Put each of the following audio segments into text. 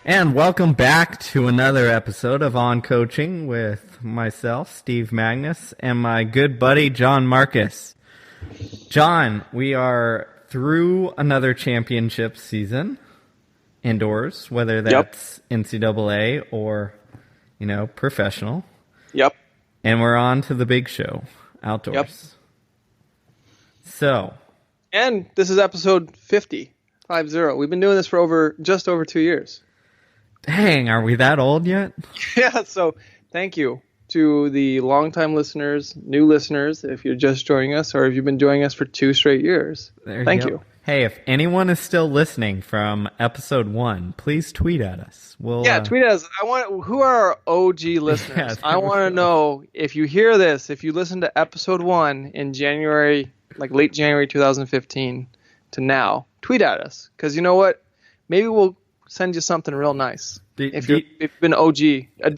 And welcome back to another episode of On Coaching with myself, Steve Magness, and my good buddy, John Marcus. John, we are through another championship season indoors, whether that's NCAA or, professional. Yep. And we're on to the big show, outdoors. Yep. So. And this is episode 50, 50. We've been doing this for just over 2 years. Dang, are we that old yet? Yeah, so thank you to the longtime listeners, new listeners, if you're just joining us, or if you've been joining us for 2 straight years. Thank you. Hey, if anyone is still listening from episode 1, please tweet at us. Tweet at us. Who are our OG listeners? I want to know if you hear this, if you listen to episode 1 in January, like late January 2015 to now, tweet at us. Because you know what? Maybe we'll send you something real nice. If you've been OG.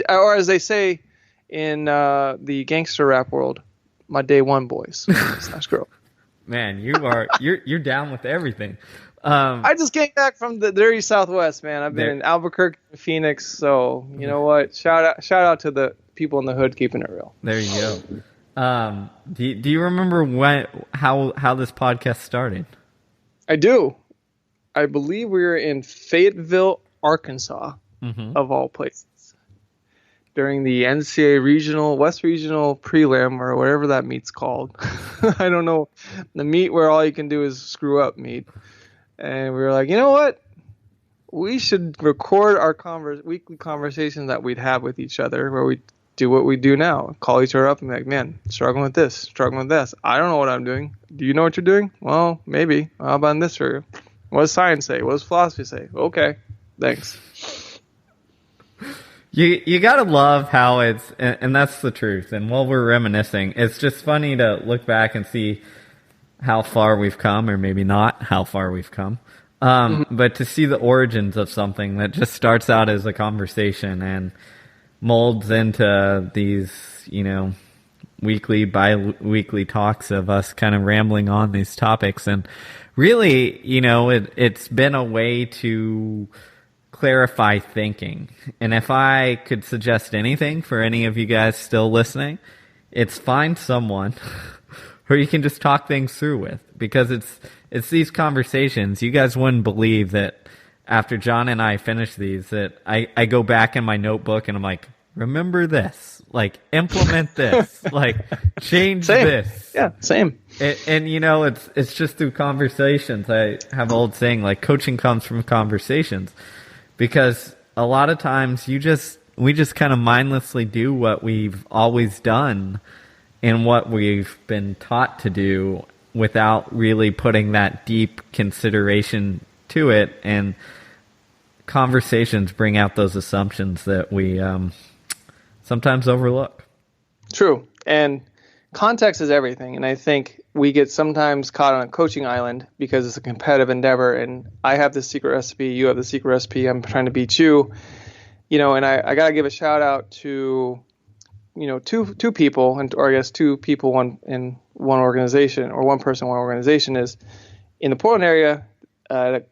Or as they say in the gangster rap world, my day one boys / girl. Man, you're down with everything. I just came back from the dirty Southwest, man. I've been in Albuquerque, Phoenix, so you know what? Shout out to the people in the hood keeping it real. There you go. Do you remember how this podcast started? I do. I believe we were in Fayetteville, Arkansas, of all places, during the NCAA West Regional Prelim, or whatever that meet's called. I don't know. The meet where all you can do is screw up meet. And we were like, you know what? We should record our weekly conversations that we'd have with each other, where we do what we do now. Call each other up and be like, man, struggling with this, struggling with this. I don't know what I'm doing. Do you know what you're doing? Well, maybe. How about this for you? What does science say? What does philosophy say? Okay, thanks. You gotta love how and that's the truth. And while we're reminiscing, it's just funny to look back and see how far we've come, or maybe not how far we've come. But to see the origins of something that just starts out as a conversation and molds into these, weekly, bi-weekly talks of us kind of rambling on these topics. And really, it's been a way to clarify thinking. And if I could suggest anything for any of you guys still listening, it's find someone who you can just talk things through with. Because it's these conversations. You guys wouldn't believe that after John and I finish these, that I go back in my notebook and I'm like, remember this, like implement this, like change this. Yeah, same. And it's just through conversations. I have an old saying, like, coaching comes from conversations, because a lot of times we just kind of mindlessly do what we've always done and what we've been taught to do without really putting that deep consideration to it. And conversations bring out those assumptions that we sometimes overlook. True. And context is everything. And I think we get sometimes caught on a coaching island because it's a competitive endeavor. And I have the secret recipe. You have the secret recipe. I'm trying to beat you. And I got to give a shout out to, two people, or I guess two people in one organization, or one person, one organization, is in the Portland area. A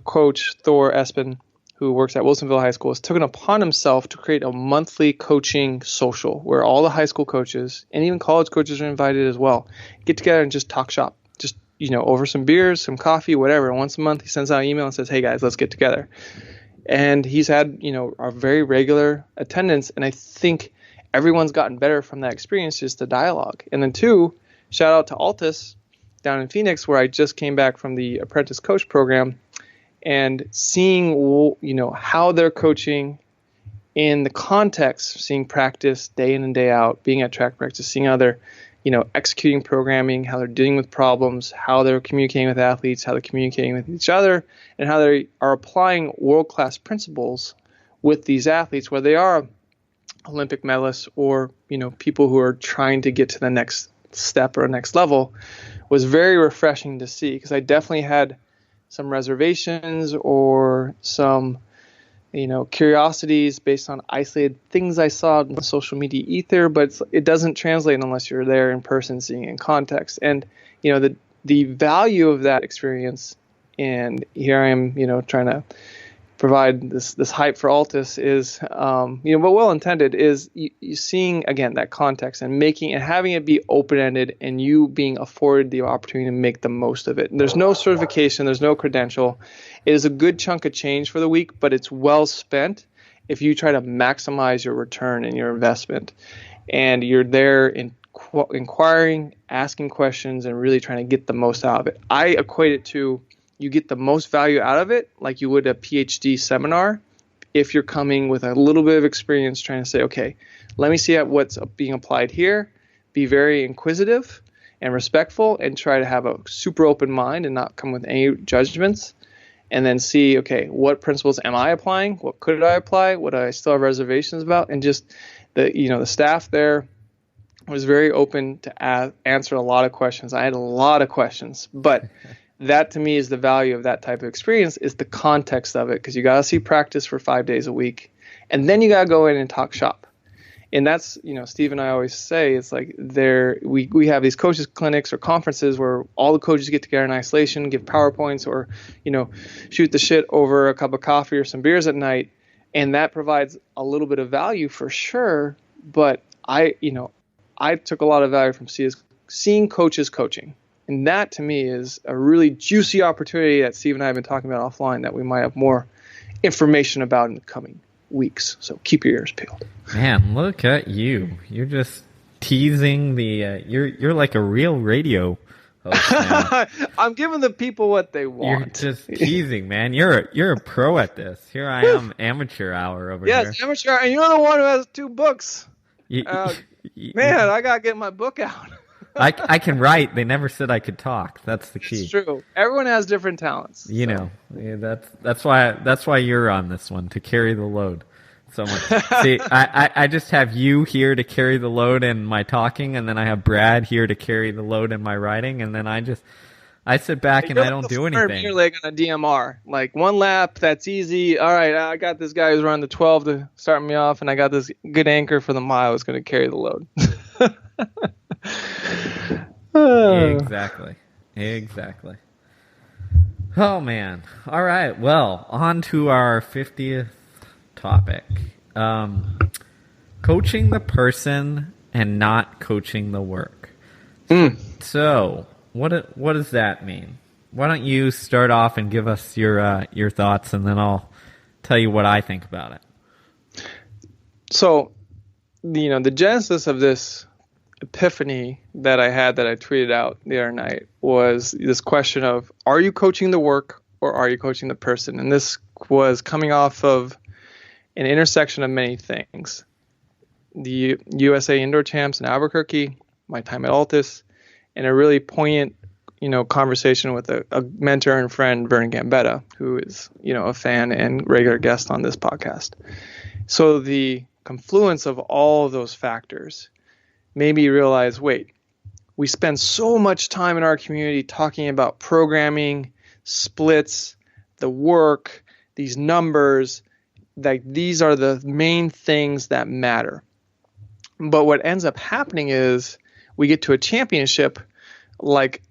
coach, Thor Espen, who works at Wilsonville High School, has taken upon himself to create a monthly coaching social where all the high school coaches and even college coaches are invited as well. Get together and just talk shop, just, over some beers, some coffee, whatever. And once a month he sends out an email and says, hey guys, let's get together. And he's had, a very regular attendance. And I think everyone's gotten better from that experience, just the dialogue. And then 2, shout out to Altus down in Phoenix, where I just came back from the apprentice coach program, and seeing, how they're coaching in the context, seeing practice day in and day out, being at track practice, seeing how they're, executing programming, how they're dealing with problems, how they're communicating with athletes, how they're communicating with each other, and how they are applying world-class principles with these athletes, where they are Olympic medalists or, people who are trying to get to the next step or next level, was very refreshing to see, because I definitely had some reservations or some, curiosities based on isolated things I saw in the social media ether, but it doesn't translate unless you're there in person, seeing it in context. And, the value of that experience, and here I am, trying to provide this hype for Altus is, but well intended, is you seeing again that context and having it be open ended, and you being afforded the opportunity to make the most of it. And there's no certification, there's no credential. It is a good chunk of change for the week, but it's well spent if you try to maximize your return and your investment, and you're there inquiring, asking questions, and really trying to get the most out of it. I equate it to, you get the most value out of it like you would a PhD seminar if you're coming with a little bit of experience trying to say, okay, let me see what's being applied here, be very inquisitive and respectful, and try to have a super open mind and not come with any judgments, and then see, okay, what principles am I applying? What could I apply? What do I still have reservations about? And just the staff there was very open to answer a lot of questions. I had a lot of questions, but that to me is the value of that type of experience, is the context of it, because you got to see practice for 5 days a week, and then you got to go in and talk shop. And that's, Steve and I always say, it's like we have these coaches clinics or conferences where all the coaches get together in isolation, give PowerPoints, or, shoot the shit over a cup of coffee or some beers at night. And that provides a little bit of value for sure. But I took a lot of value from seeing coaches coaching. And that to me is a really juicy opportunity that Steve and I have been talking about offline that we might have more information about in the coming weeks. So keep your ears peeled. Man, look at you. You're just teasing the you're like a real radio host now. I'm giving the people what they want. You're just teasing, man. You're a pro at this. Here I am, amateur hour over here. Yes, amateur hour, and you're the one who has 2 books. Man, I gotta get my book out. I can write. They never said I could talk. That's the key. It's true. Everyone has different talents. Yeah, that's why you're on this one, to carry the load so much. See, I just have you here to carry the load in my talking, and then I have Brad here to carry the load in my writing, and then I sit back and I don't do anything. Your leg on a DMR, like 1 lap, that's easy. All right, I got this guy who's running the 12 to start me off, and I got this good anchor for the mile who's going to carry the load. Exactly. Oh man. All right. Well, on to our 50th topic. Coaching Person and not coaching the work. So, what does that mean? Why don't you start off and give us your thoughts, and then I'll tell you what I think about it. So, the genesis of this epiphany that I had, that I tweeted out the other night, was this question of, are you coaching the work or are you coaching the person? And this was coming off of an intersection of many things. The USA Indoor Champs in Albuquerque, my time at Altus, and a really poignant, conversation with a mentor and friend, Vernon Gambetta, who is, a fan and regular guest on this podcast. So the confluence of all of those factors made me realize, wait, we spend so much time in our community talking about programming, splits, the work, these numbers, like these are the main things that matter. But what ends up happening is we get to a championship like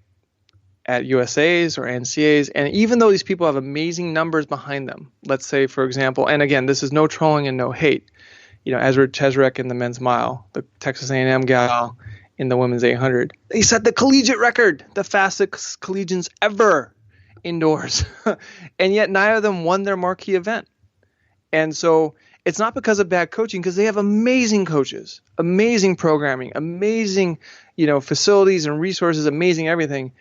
at USA's or NCA's, and even though these people have amazing numbers behind them, let's say, for example, and again, this is no trolling and no hate, Ezra Chesrek in the men's mile, the Texas A&M gal in the women's 800, they set the collegiate record, the fastest collegians ever indoors, and yet neither of them won their marquee event. And so it's not because of bad coaching, because they have amazing coaches, amazing programming, amazing, facilities and resources, amazing everything.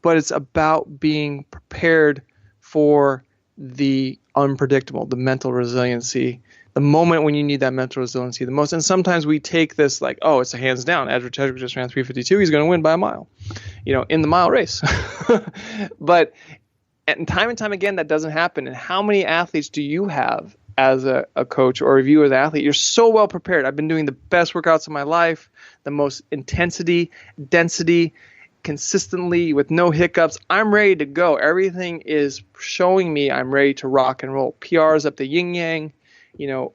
But it's about being prepared for the unpredictable, the mental resiliency, the moment when you need that mental resiliency the most. And sometimes we take this like, oh, it's a hands down. Ezra Chesrek just ran 3:52. He's going to win by a mile, in the mile race. But and time again, that doesn't happen. And how many athletes do you have as a coach, or if you as an athlete, you're so well prepared? I've been doing the best workouts of my life, the most intensity, density, consistently with no hiccups. I'm ready to go. Everything is showing me I'm ready to rock and roll. PRs up the yin yang,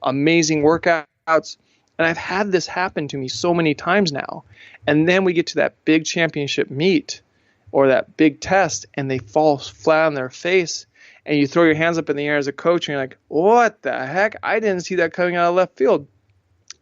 amazing workouts. And I've had this happen to me so many times now. And then we get to that big championship meet or that big test, and they fall flat on their face. and you throw your hands up in the air as a coach and you're like, what the heck? I didn't see that coming out of left field.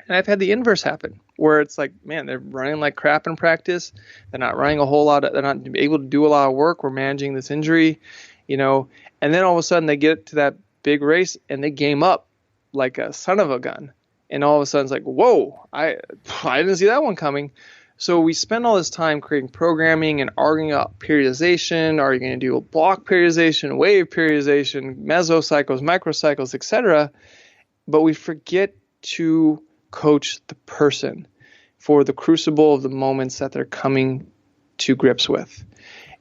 And I've had the inverse happen where it's like, man, they're running like crap in practice. They're not running a whole lot. They're not able to do a lot of work. We're managing this injury, and then all of a sudden they get to that big race and they game up like a son of a gun. And all of a sudden it's like, whoa, I didn't see that one coming. So we spend all this time creating programming and arguing about periodization. Are you going to do a block periodization, wave periodization, mesocycles, microcycles, etc.? But we forget to coach the person for the crucible of the moments that they're coming to grips with.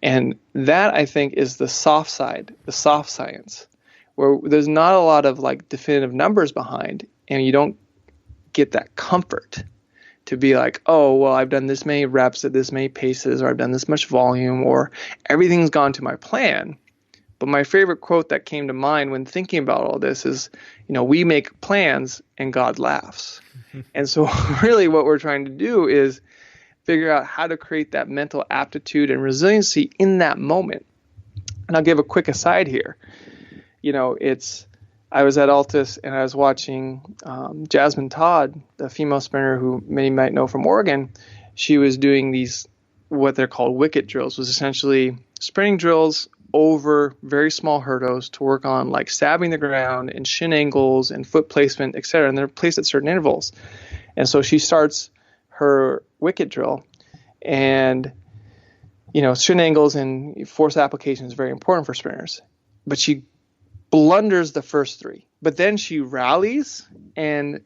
And that, I think, is the soft side, the soft science, where there's not a lot of like definitive numbers behind, and you don't get that comfort to be like, oh, well, I've done this many reps at this many paces, or I've done this much volume, or everything's gone to my plan. But my favorite quote that came to mind when thinking about all this is, we make plans and God laughs. And so really what we're trying to do is figure out how to create that mental aptitude and resiliency in that moment. And I'll give a quick aside here. I was at Altus and I was watching Jasmine Todd, the female sprinter who many might know from Oregon. She was doing these, what they're called wicket drills, was essentially sprinting drills over very small hurdles to work on like stabbing the ground and shin angles and foot placement, etc. And they're placed at certain intervals. And so she starts her wicket drill, and shin angles and force application is very important for sprinters. But she blunders the first three, but then she rallies in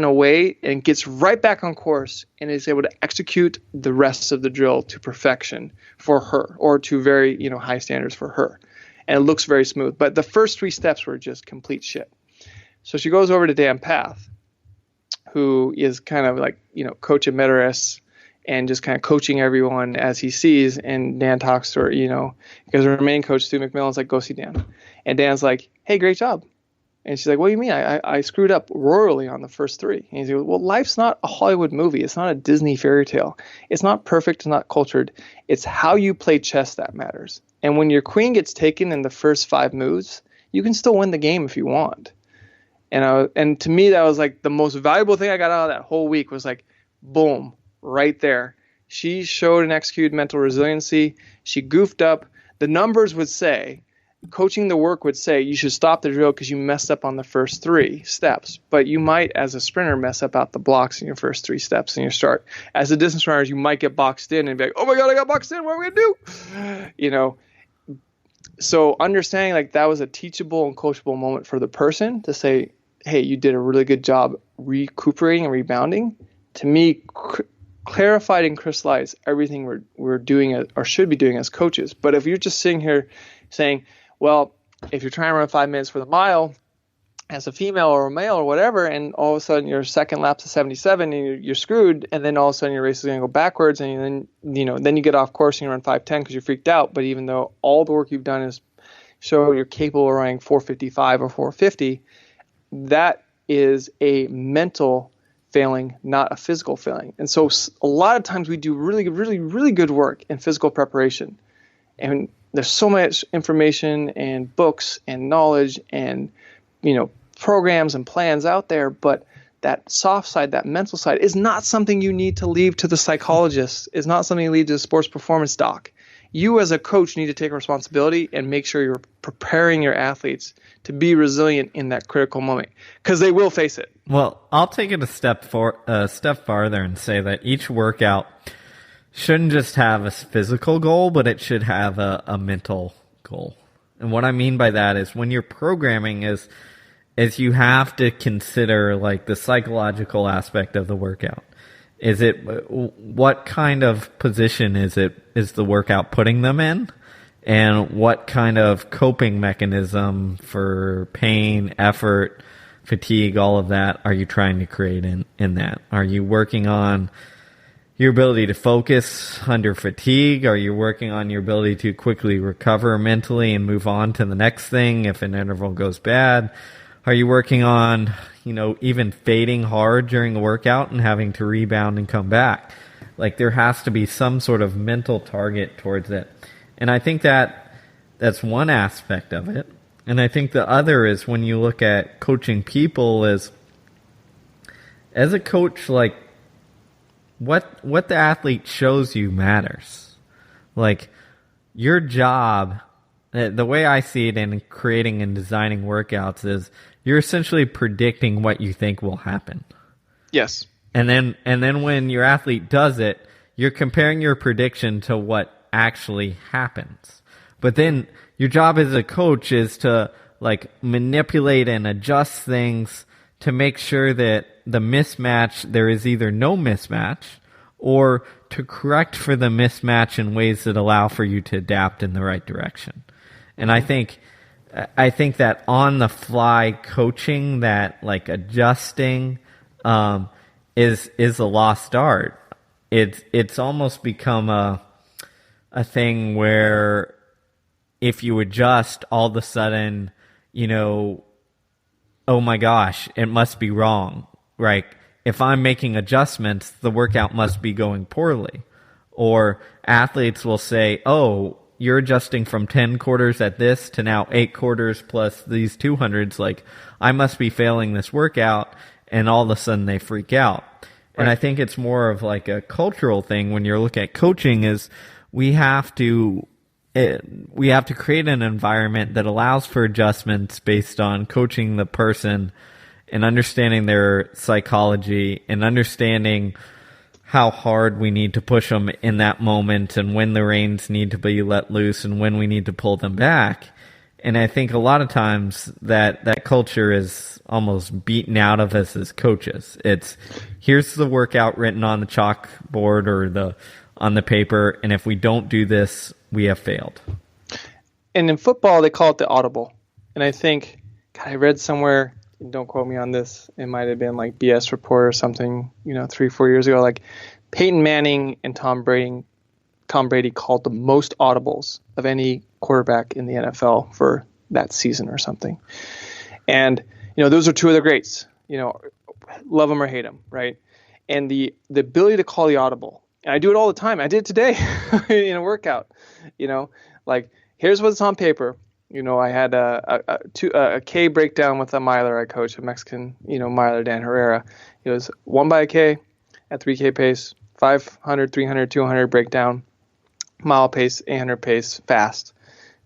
a way and gets right back on course and is able to execute the rest of the drill to perfection for her, or to very high standards for her, and it looks very smooth. But the first three steps were just complete shit. So she goes over to Dan Path, who is kind of like coach emeritus and just kind of coaching everyone as he sees. And Dan talks to her, because her main coach, Stu McMillan's like, go see Dan. And Dan's like, hey, great job. And she's like, what do you mean? I screwed up royally on the first three. And he's like, well, life's not a Hollywood movie. It's not a Disney fairy tale. It's not perfect. It's not cultured. It's how you play chess that matters. And when your queen gets taken in the first 5 moves, you can still win the game if you want. And to me, that was like the most valuable thing I got out of that whole week was like, boom, right there. She showed and executed mental resiliency. She goofed up. The numbers would say, coaching the work would say, you should stop the drill because you messed up on the first 3 steps. But you might, as a sprinter, mess up out the blocks in your first 3 steps in your start. As a distance runner, you might get boxed in and be like, oh my God, I got boxed in. What are we going to do? So understanding like that was a teachable and coachable moment for the person to say, hey, you did a really good job recuperating and rebounding. To me, clarified and crystallized everything we're doing or should be doing as coaches. But if you're just sitting here saying, well, if you're trying to run 5 minutes for the mile as a female or a male or whatever, and all of a sudden your second lap's a 77 and you're screwed, and then all of a sudden your race is going to go backwards, and then you get off course and you run 5:10 because you're freaked out. But even though all the work you've done is show you're capable of running 4:55 or 4:50, that is a mental failing, not a physical failing. And so a lot of times we do really, really, really good work in physical preparation. And there's so much information and books and knowledge and, programs and plans out there. But that soft side, that mental side is not something you need to leave to the psychologist. It's not something you leave to the sports performance doc. You as a coach need to take responsibility and make sure you're preparing your athletes to be resilient in that critical moment, because they will face it. Well, I'll take it a step farther and say that each workout shouldn't just have a physical goal, but it should have a mental goal. And what I mean by that is when you're programming is you have to consider like the psychological aspect of the workout. Is it what kind of position is the workout putting them in? And what kind of coping mechanism for pain, effort, fatigue, all of that are you trying to create in that? Are you working on your ability to focus under fatigue? Are you working on your ability to quickly recover mentally and move on to the next thing if an interval goes bad? Are you working on, even fading hard during the workout and having to rebound and come back? Like there has to be some sort of mental target towards it. And I think that That's one aspect of it. And I think the other is when you look at coaching people is, as a coach, like, what the athlete shows you matters. Like, your job, the way I see it in creating and designing workouts is you're essentially predicting what you think will happen. Yes. And then when your athlete does it, you're comparing your prediction to what actually happens. But then your job as a coach is to like manipulate and adjust things to make sure that the mismatch, there is either no mismatch, or to correct for the mismatch in ways that allow for you to adapt in the right direction. And I think that on the fly coaching, that like adjusting, is a lost art. It's almost become a thing where if you adjust, all of a sudden, oh my gosh, it must be wrong. Right? If I'm making adjustments, the workout must be going poorly. Or athletes will say, oh, you're adjusting from 10 quarters at this to now 8 quarters plus these 200s. Like, I must be failing this workout. And all of a sudden they freak out. Right. And I think it's more of like a cultural thing when you're looking at coaching is we have to create an environment that allows for adjustments based on coaching the person and understanding their psychology and understanding how hard we need to push them in that moment and when the reins need to be let loose and when we need to pull them back. And I think a lot of times that culture is almost beaten out of us as coaches. It's here's the workout written on the chalkboard or on the paper, and if we don't do this, we have failed. And in football, they call it the audible. And I think, God, I read somewhere, don't quote me on this, it might have been like BS Report or something, 3-4 years ago, like Peyton Manning and Tom Brady called the most audibles of any quarterback in the NFL for that season or something. And, those are two of the greats, love them or hate them, right? And the ability to call the audible. And I do it all the time. I did it today in a workout, like here's what's on paper. I had a K breakdown with a miler I coach, a Mexican, miler, Dan Herrera. It was 1 by a K at 3K pace, 500, 300, 200 breakdown, mile pace, 800 pace, fast.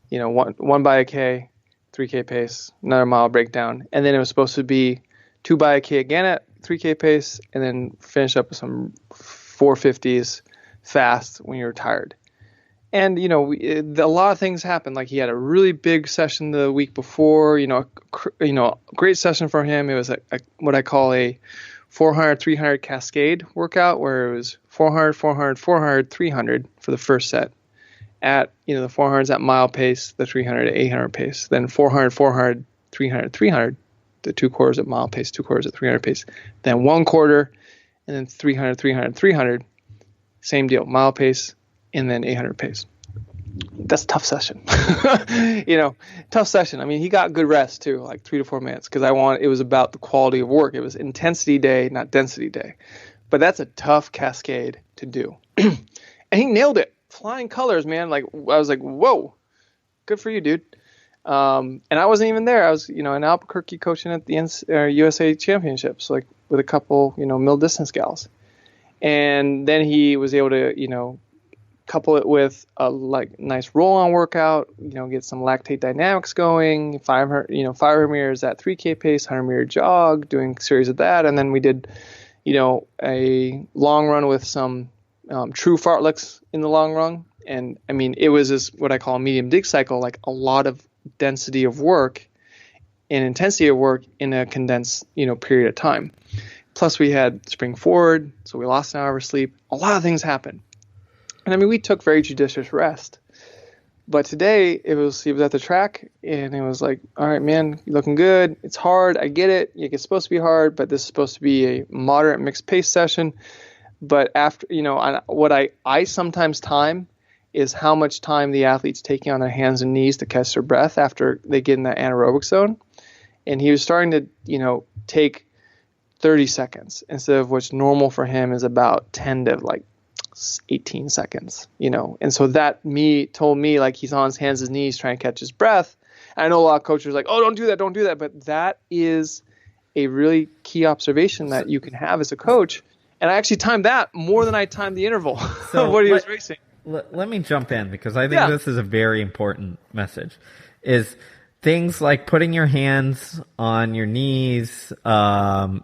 1 by a K, 3K pace, another mile breakdown. And then it was supposed to be 2 by a K again at 3K pace, and then finish up with some 450s fast when you're tired. And, a lot of things happened. Like he had a really big session the week before, great session for him. It was what I call a 400, 300 cascade workout where it was 400, 400, 400, 300 for the first set. At, the 400s at mile pace, the 300 at 800 pace, then 400, 400, 300, 300, the 2 quarters at mile pace, 2 quarters at 300 pace, then 1 quarter, and then 300, 300, 300, same deal, mile pace, and then 800 pace. That's a tough session. Tough session. I mean, he got good rest too, like 3 to 4 minutes, because it was about the quality of work. It was intensity day, not density day. But that's a tough cascade to do. And he nailed it. Flying colors, man. Like, I was like, whoa, good for you, dude. And I wasn't even there. I was, in Albuquerque coaching at the USA Championships, like with a couple, middle distance gals. And then he was able to, couple it with a nice roll-on workout, get some lactate dynamics going, 500 meters at 3K pace, 100 meter jog, doing a series of that. And then we did, a long run with some true fartleks in the long run. And I mean, it was this, what I call a medium dig cycle, like a lot of density of work and intensity of work in a condensed, period of time. Plus we had spring forward. So we lost an hour of sleep. A lot of things happened. And I mean, we took very judicious rest. But today he was at the track and it was like, all right, man, you're looking good. It's hard. I get it. It's supposed to be hard, but this is supposed to be a moderate mixed pace session. But after, what I sometimes time is how much time the athlete's taking on their hands and knees to catch their breath after they get in that anaerobic zone. And he was starting to, take 30 seconds instead of what's normal for him is about 10 to 18 seconds, and so that told me like he's on his hands and knees trying to catch his breath. And I know a lot of coaches are like, oh, don't do that, but that is a really key observation that you can have as a coach. And I actually timed that more than I timed the interval of what he was racing. Let me jump in, because I think this is a very important message, is things like putting your hands on your knees, even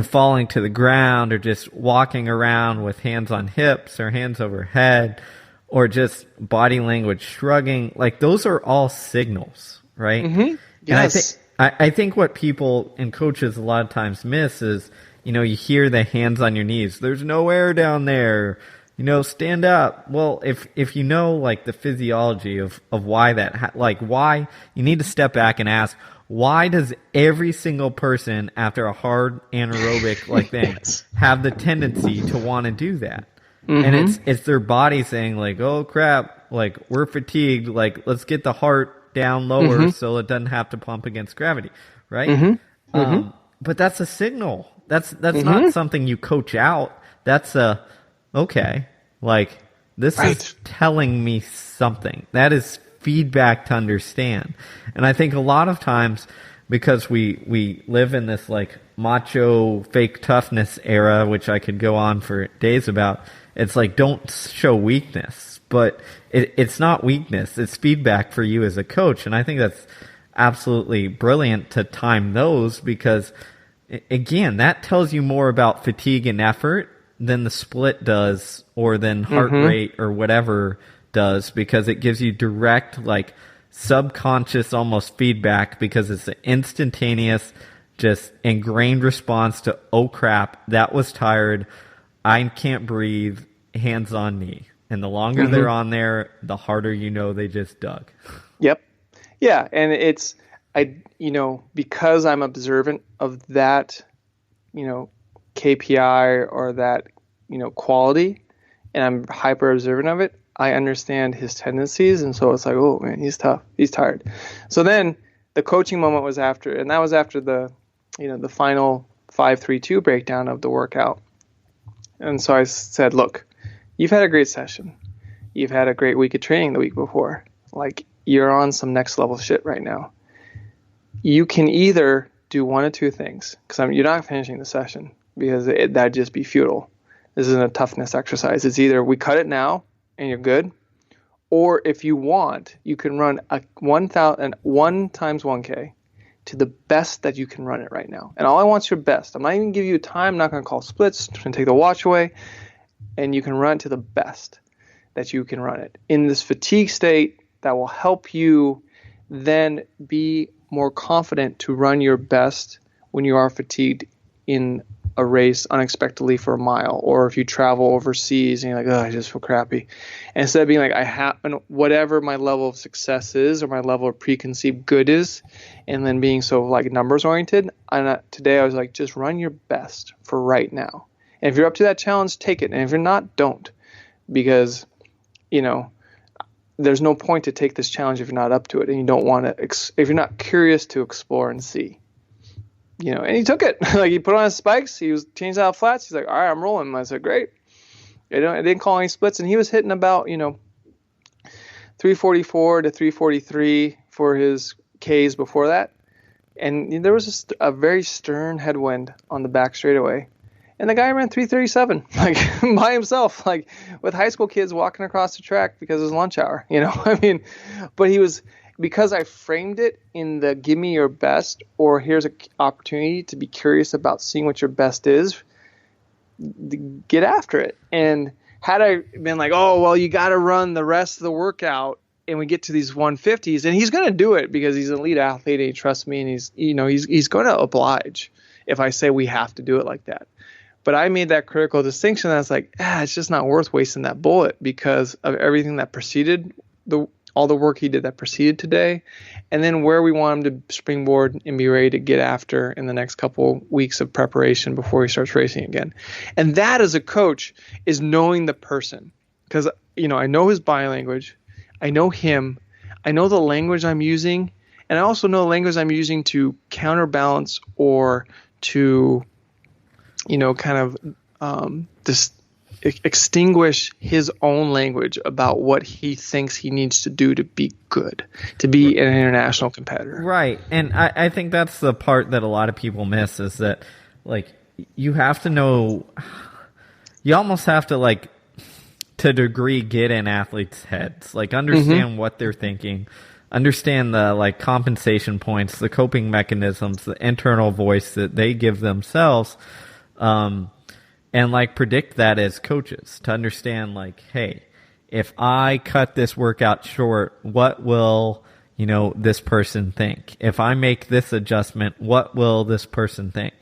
falling to the ground, or just walking around with hands on hips or hands overhead, or just body language shrugging. Like, those are all signals, right? Mm-hmm. Yes. And I think what people and coaches a lot of times miss is, you hear the hands on your knees. There's no air down there. Stand up. Well, if you know like the physiology of why that, why you need to step back and ask, why does every single person after a hard anaerobic thing have the tendency to want to do that? Mm-hmm. And it's their body saying like, oh crap, like we're fatigued, like let's get the heart down lower so it doesn't have to pump against gravity, right? Mm-hmm. But that's a signal. That's not something you coach out. That's okay, like this is telling me something. That is feedback to understand. And I think a lot of times, because we live in this like macho fake toughness era, which I could go on for days about, it's like, don't show weakness. But it's not weakness. It's feedback for you as a coach. And I think that's absolutely brilliant to time those, because again, that tells you more about fatigue and effort than the split does, or than heart rate or whatever does, because it gives you direct, like subconscious almost feedback, because it's an instantaneous, just ingrained response to, oh crap, that was tired, I can't breathe, hands on knee. And the longer they're on there, the harder they just dug. Yep. Yeah, and it's because I'm observant of that, KPI or that, quality, and I'm hyper observant of it, I understand his tendencies. And so it's like, oh man, he's tough, he's tired. So then the coaching moment was after, and that was after the final 5-3-2 breakdown of the workout. And so I said, look, you've had a great session. You've had a great week of training the week before. Like, you're on some next level shit right now. You can either do one of two things, because you're not finishing the session, because that'd just be futile. This isn't a toughness exercise. It's either we cut it now and you're good, or if you want, you can run a 1 times 1K to the best that you can run it right now. And all I want is your best. I'm not even give you a time. I'm not going to call splits. I'm going to take the watch away, and you can run to the best that you can run it in this fatigue state. That will help you then be more confident to run your best when you are fatigued in a race unexpectedly for a mile, or if you travel overseas and you're like, oh, I just feel crappy. And instead of being like, I happen, whatever my level of success is or my level of preconceived good is, and then being so like numbers oriented, today I was like, just run your best for right now. And if you're up to that challenge, take it. And if you're not, don't, because, there's no point to take this challenge if you're not up to it, and you don't want to, if you're not curious to explore and see. And he took it. Like, he put on his spikes. He was changed out flats. He's like, all right, I'm rolling. And I said, great. I didn't call any splits. And he was hitting about, 344 to 343 for his Ks before that. And there was just a very stern headwind on the back straightaway. And the guy ran 337, like by himself, like with high school kids walking across the track because it was lunch hour, but he was, because I framed it in the give me your best, or here's an opportunity to be curious about seeing what your best is, get after it. And had I been like, oh, well, you got to run the rest of the workout and we get to these 150s, and he's going to do it because he's an elite athlete and he trusts me, and he's going to oblige if I say we have to do it like that. But I made that critical distinction. That's like, it's just not worth wasting that bullet because of everything that preceded all the work he did that preceded today, and then where we want him to springboard and be ready to get after in the next couple weeks of preparation before he starts racing again. And that, as a coach, is knowing the person, because I know his body language, I know him, I know the language I'm using, and I also know the language I'm using to counterbalance or to just extinguish his own language about what he thinks he needs to do to be good, to be an international competitor. Right. And I think that's the part that a lot of people miss, is that, like, you have to know, you almost have to, like, to a degree, get in athletes' heads, like, understand what they're thinking, understand the, like, compensation points, the coping mechanisms, the internal voice that they give themselves, and, like, predict that as coaches, to understand, like, hey, if I cut this workout short, what will, this person think? If I make this adjustment, what will this person think?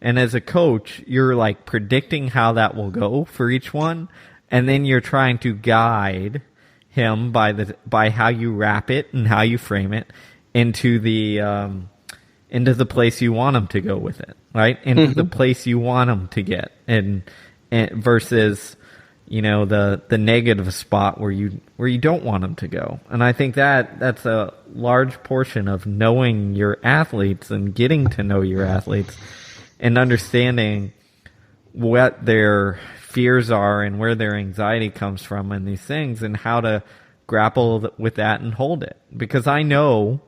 And as a coach, you're, like, predicting how that will go for each one, and then you're trying to guide him by how you wrap it and how you frame it into the place you want him to go with it, right? Into the place you want him to get, and versus, the negative spot where you don't want him to go. And I think that's a large portion of knowing your athletes and getting to know your athletes and understanding what their fears are and where their anxiety comes from and these things, and how to grapple with that and hold it. Because I know,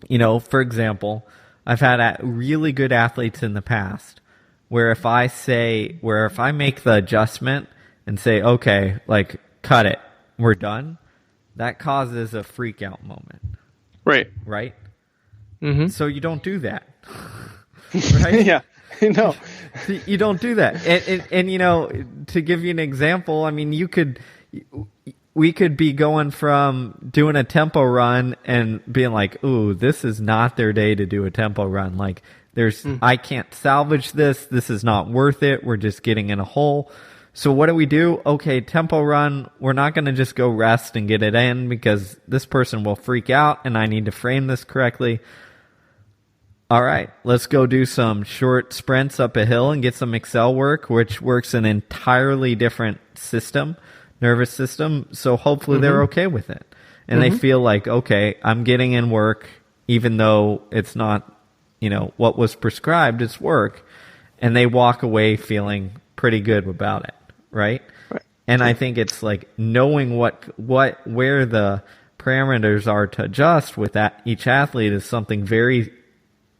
for example, I've had really good athletes in the past where if I make the adjustment and say, okay, like, cut it, we're done, that causes a freak out moment. Right. Right? Mm-hmm. So you don't do that. Right? Yeah. No. You don't do that. And to give you an example, I mean, we could be going from doing a tempo run and being like, ooh, this is not their day to do a tempo run. Like, I can't salvage this. This is not worth it. We're just getting in a hole. So what do? Okay, tempo run. We're not going to just go rest and get it in because this person will freak out and I need to frame this correctly. All right, let's go do some short sprints up a hill and get some Excel work, which works an entirely different nervous system. So hopefully they're okay with it. And they feel like, okay, I'm getting in work, even though it's not, what was prescribed, it's work. And they walk away feeling pretty good about it, right? And I think it's like knowing where the parameters are to adjust with that each athlete is something very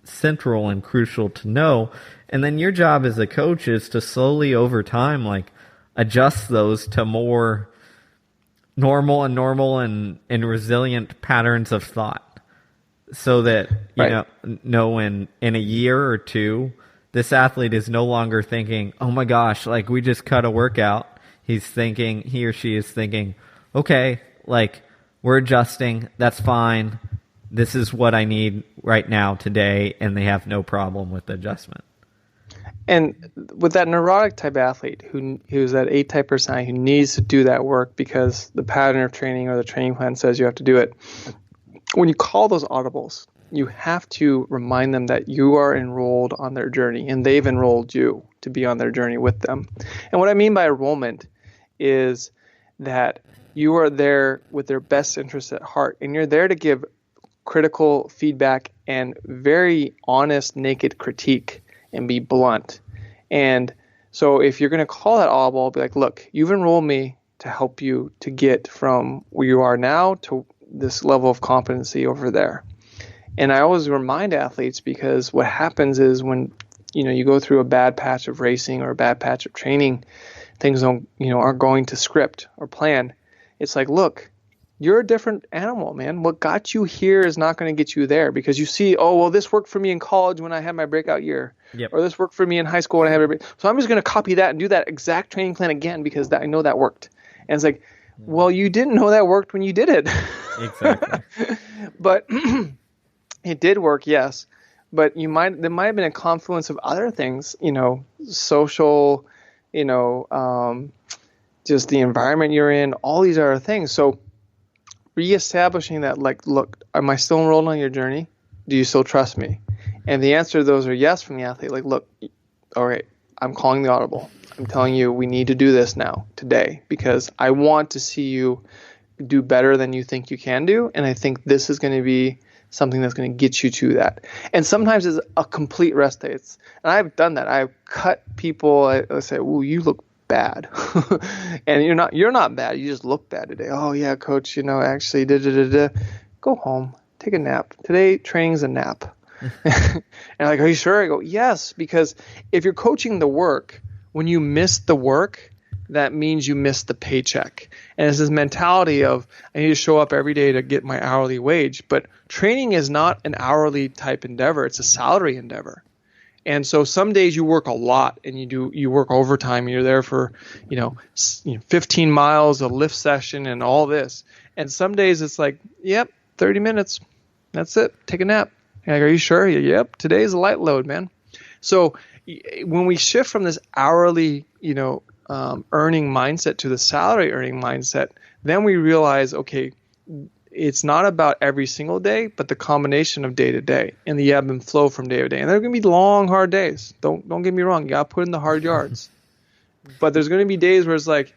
central and crucial to know. And then your job as a coach is to slowly over time, like, adjust those to more normal and resilient patterns of thought, so that in a year or two, this athlete is no longer thinking, oh my gosh, like, we just cut a workout. He or she is thinking, okay, like, we're adjusting, that's fine, this is what I need right now today, and they have no problem with the adjustment. And with that neurotic type athlete who's that A-type personality who needs to do that work because the pattern of training or the training plan says you have to do it, when you call those audibles, you have to remind them that you are enrolled on their journey and they've enrolled you to be on their journey with them. And what I mean by enrollment is that you are there with their best interests at heart, and you're there to give critical feedback and very honest, naked critique and be blunt. And so if you're going to call that audible, be like, look, you've enrolled me to help you to get from where you are now to this level of competency over there. And I always remind athletes, because what happens is when you go through a bad patch of racing or a bad patch of training, things aren't going to script or plan. It's like, look, you're a different animal, man. What got you here is not going to get you there, because you see, oh, well, this worked for me in college when I had my breakout year. Yep. Or this worked for me in high school when I had my breakout. So I'm just going to copy that and do that exact training plan again because I know that worked. And it's like, well, you didn't know that worked when you did it. Exactly. But it did work, yes. But there might have been a confluence of other things, social, just the environment you're in, all these other things. So reestablishing that, like, look, am I still enrolled on your journey? Do you still trust me? And the answer to those are yes from the athlete. Like, look, all right, I'm calling the audible. I'm telling you we need to do this now, today, because I want to see you do better than you think you can do. And I think this is going to be something that's going to get you to that. And sometimes it's a complete rest day. And I've done that. I've cut people. I say, "Ooh, you look bad. And you're not bad. You just look bad today. Oh yeah, coach, actually go home, take a nap. Today training's a nap. And like, are you sure? I go, yes, because if you're coaching the work, when you miss the work, that means you miss the paycheck. And it's this mentality of, I need to show up every day to get my hourly wage. But training is not an hourly type endeavor. It's a salary endeavor. And so some days you work a lot and you work overtime. You're there for, 15 miles, a lift session and all this. And some days it's like, yep, 30 minutes. That's it. Take a nap. And like, are you sure? Yep. Today's a light load, man. So when we shift from this hourly, earning mindset to the salary earning mindset, then we realize, okay, it's not about every single day, but the combination of day to day and the ebb and flow from day to day. And there are going to be long, hard days. Don't get me wrong. You got to put in the hard yards. But there's going to be days where it's like,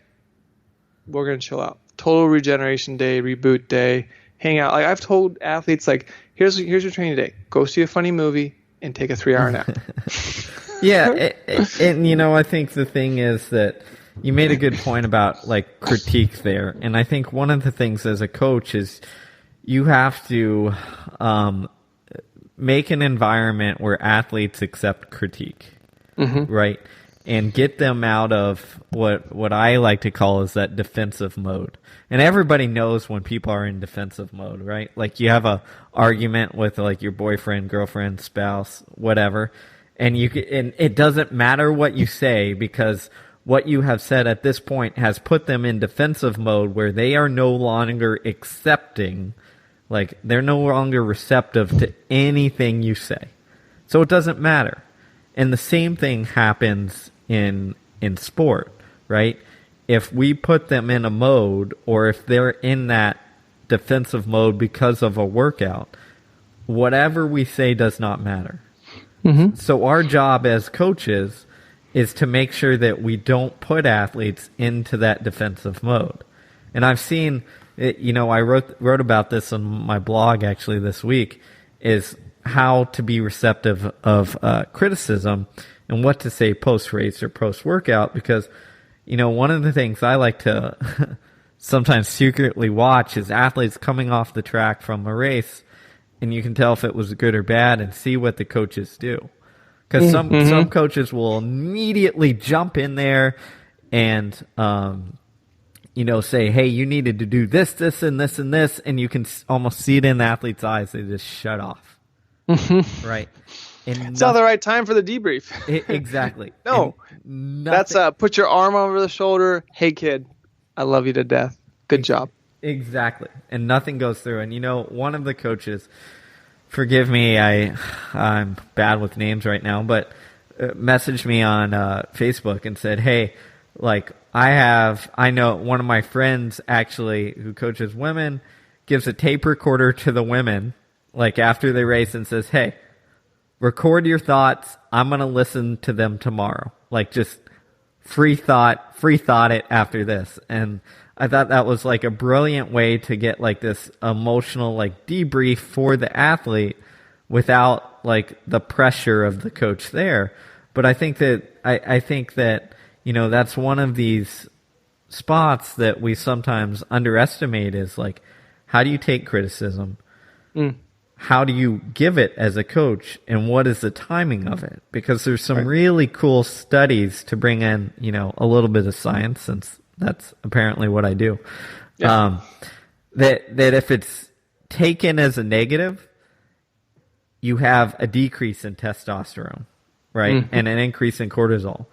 we're going to chill out. Total regeneration day, reboot day, hang out. Like I've told athletes, like, here's your training day. Go see a funny movie and take a 3-hour nap. Yeah. And I think the thing is that you made a good point about like critique there. And I think one of the things as a coach is you have to make an environment where athletes accept critique, right? And get them out of what I like to call is that defensive mode. And everybody knows when people are in defensive mode, right? Like you have a argument with like your boyfriend, girlfriend, spouse, whatever. And it doesn't matter what you say because what you have said at this point has put them in defensive mode where they are no longer accepting, like they're no longer receptive to anything you say. So it doesn't matter. And the same thing happens in sport, right? If we put them in a mode or if they're in that defensive mode because of a workout, whatever we say does not matter. So our job as coaches is to make sure that we don't put athletes into that defensive mode. And I've seen, I wrote about this on my blog actually this week, is how to be receptive of criticism and what to say post-race or post-workout. Because, one of the things I like to sometimes secretly watch is athletes coming off the track from a race, and you can tell if it was good or bad and see what the coaches do. Because some coaches will immediately jump in there and, say, hey, you needed to do this, this, and this, and this, and you can almost see it in the athlete's eyes. They just shut off. Right? It's not the right time for the debrief. Exactly. No. That's put your arm over the shoulder. Hey, kid, I love you to death. Good job. Exactly. And nothing goes through. And, one of the coaches, forgive me, I'm bad with names right now, but messaged me on Facebook and said, hey, like, I know one of my friends actually who coaches women gives a tape recorder to the women, like after they race and says, hey, record your thoughts. I'm going to listen to them tomorrow. Like just free thought it after this. And I thought that was like a brilliant way to get like this emotional like debrief for the athlete without like the pressure of the coach there. But I think that that's one of these spots that we sometimes underestimate is like, how do you take criticism? How do you give it as a coach, and what is the timing of it? Because there's some really cool studies to bring in, a little bit of science, since that's apparently what I do. Yeah. That if it's taken as a negative, you have a decrease in testosterone, right? And an increase in cortisol.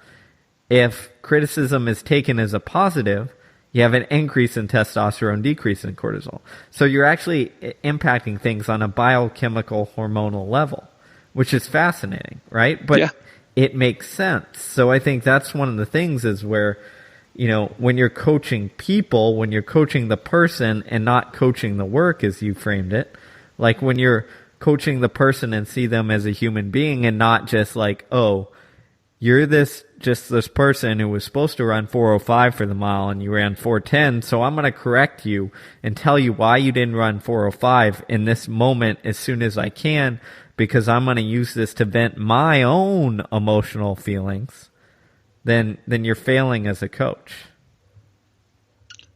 If criticism is taken as a positive, you have an increase in testosterone, decrease in cortisol. So you're actually impacting things on a biochemical hormonal level, which is fascinating, right? But it makes sense. So I think that's one of the things is where, when you're coaching people, when you're coaching the person and not coaching the work as you framed it, like when you're coaching the person and see them as a human being and not just like, oh, you're this person who was supposed to run 4:05 for the mile and you ran 4:10, so I'm going to correct you and tell you why you didn't run 4:05 in this moment as soon as I can, because I'm going to use this to vent my own emotional feelings. then you're failing as a coach.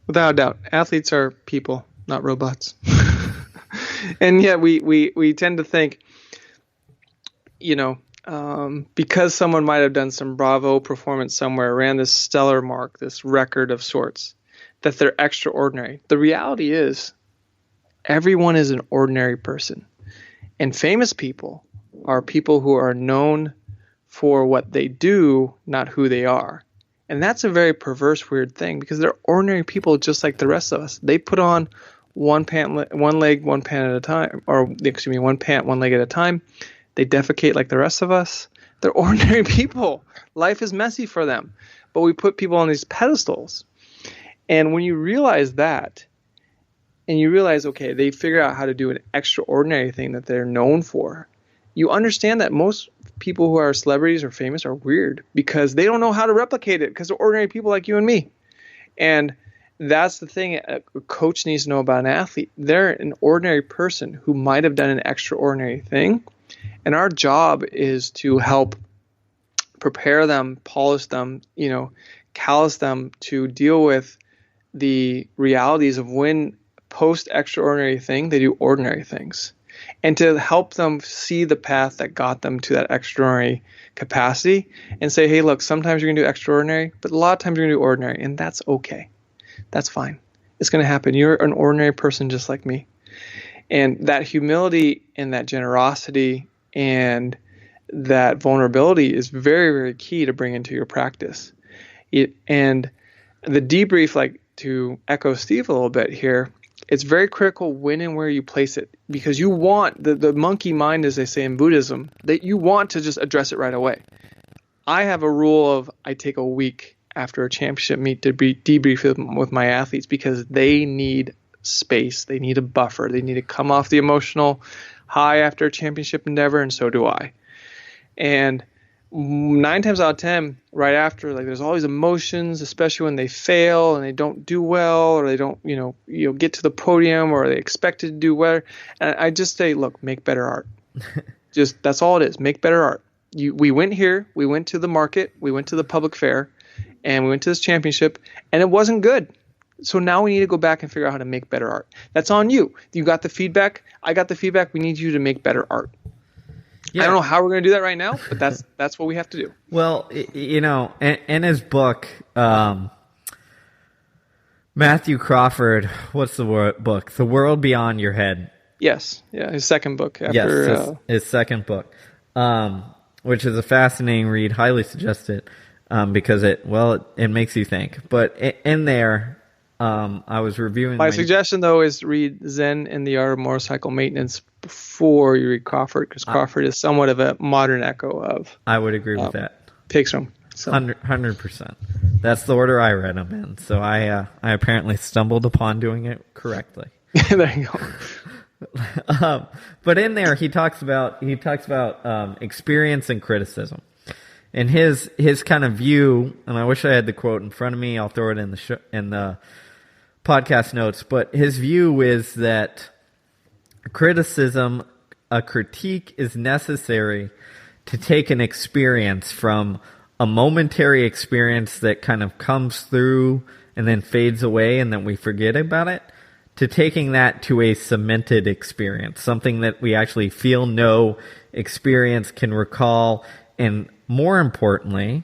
Without a doubt. Athletes are people, not robots. And yet we tend to think, because someone might have done some bravo performance somewhere, ran this stellar mark, this record of sorts, that they're extraordinary. The reality is everyone is an ordinary person. And famous people are people who are known for what they do, not who they are. And that's a very perverse, weird thing, because they're ordinary people just like the rest of us. They put on one leg, one pant at a time, one pant, one leg at a time. They defecate like the rest of us. They're ordinary people. Life is messy for them. But we put people on these pedestals. And when you realize that, and you realize, okay, they figure out how to do an extraordinary thing that they're known for, you understand that most people who are celebrities or famous are weird because they don't know how to replicate it because they're ordinary people like you and me. And that's the thing a coach needs to know about an athlete. They're an ordinary person who might have done an extraordinary thing. And our job is to help prepare them, polish them, callous them to deal with the realities of when post extraordinary thing, they do ordinary things. And to help them see the path that got them to that extraordinary capacity and say, hey, look, sometimes you're going to do extraordinary, but a lot of times you're going to do ordinary, and that's okay. That's fine. It's going to happen. You're an ordinary person just like me. And that humility and that generosity and that vulnerability is very, very key to bring into your practice. And the debrief, like to echo Steve a little bit here, it's very critical when and where you place it, because you want the monkey mind, as they say in Buddhism, that you want to just address it right away. I have a rule of I take a week after a championship meet to debrief with my athletes because they need space. They need a buffer. They need to come off the emotional high after a championship endeavor, and so do I. And 9 times out of 10, right after, like there's all these emotions, especially when they fail and they don't do well, or they don't, get to the podium, or they expected to do well. And I just say, look, make better art. Just that's all it is. Make better art. We went here, we went to the market, we went to the public fair, and we went to this championship, and it wasn't good. So now we need to go back and figure out how to make better art. That's on you. You got the feedback. I got the feedback. We need you to make better art. Yeah. I don't know how we're going to do that right now, but that's what we have to do. Well, in his book, Matthew Crawford, what's the book? The World Beyond Your Head. Yes. Yeah, his second book. His second book, which is a fascinating read. Highly suggest it because it makes you think. But in there, I was reviewing. My suggestion, though, is read Zen and the Art of Motorcycle Maintenance before you read Crawford, because Crawford is somewhat of a modern echo of. I would agree with that. Pickstrom. So. 100%. That's the order I read them in. So I apparently stumbled upon doing it correctly. There you go. But in there, he talks about experience and criticism. And his kind of view, and I wish I had the quote in front of me. I'll throw it in the podcast notes. But his view is that a critique is necessary to take an experience from a momentary experience that kind of comes through and then fades away and then we forget about it, to taking that to a cemented experience, something that we actually feel, know, experience, can recall, and more importantly,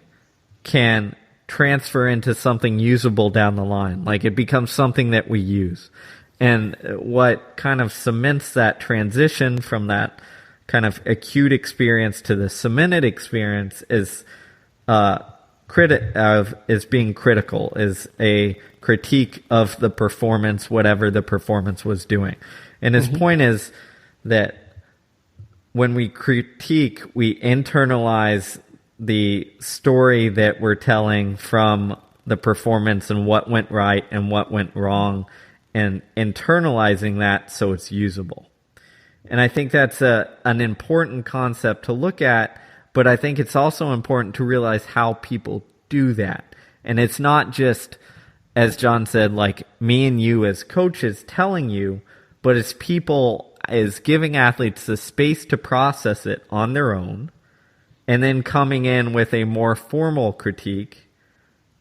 can transfer into something usable down the line. Like it becomes something that we use. And what kind of cements that transition from that kind of acute experience to the cemented experience is being critical, is a critique of the performance, whatever the performance was doing. And his point is that when we critique, we internalize the story that we're telling from the performance and what went right and what went wrong, and internalizing that so it's usable. And I think that's an important concept to look at, but I think it's also important to realize how people do that. And it's not just, as John said, like me and you as coaches telling you, but it's people, is giving athletes the space to process it on their own and then coming in with a more formal critique,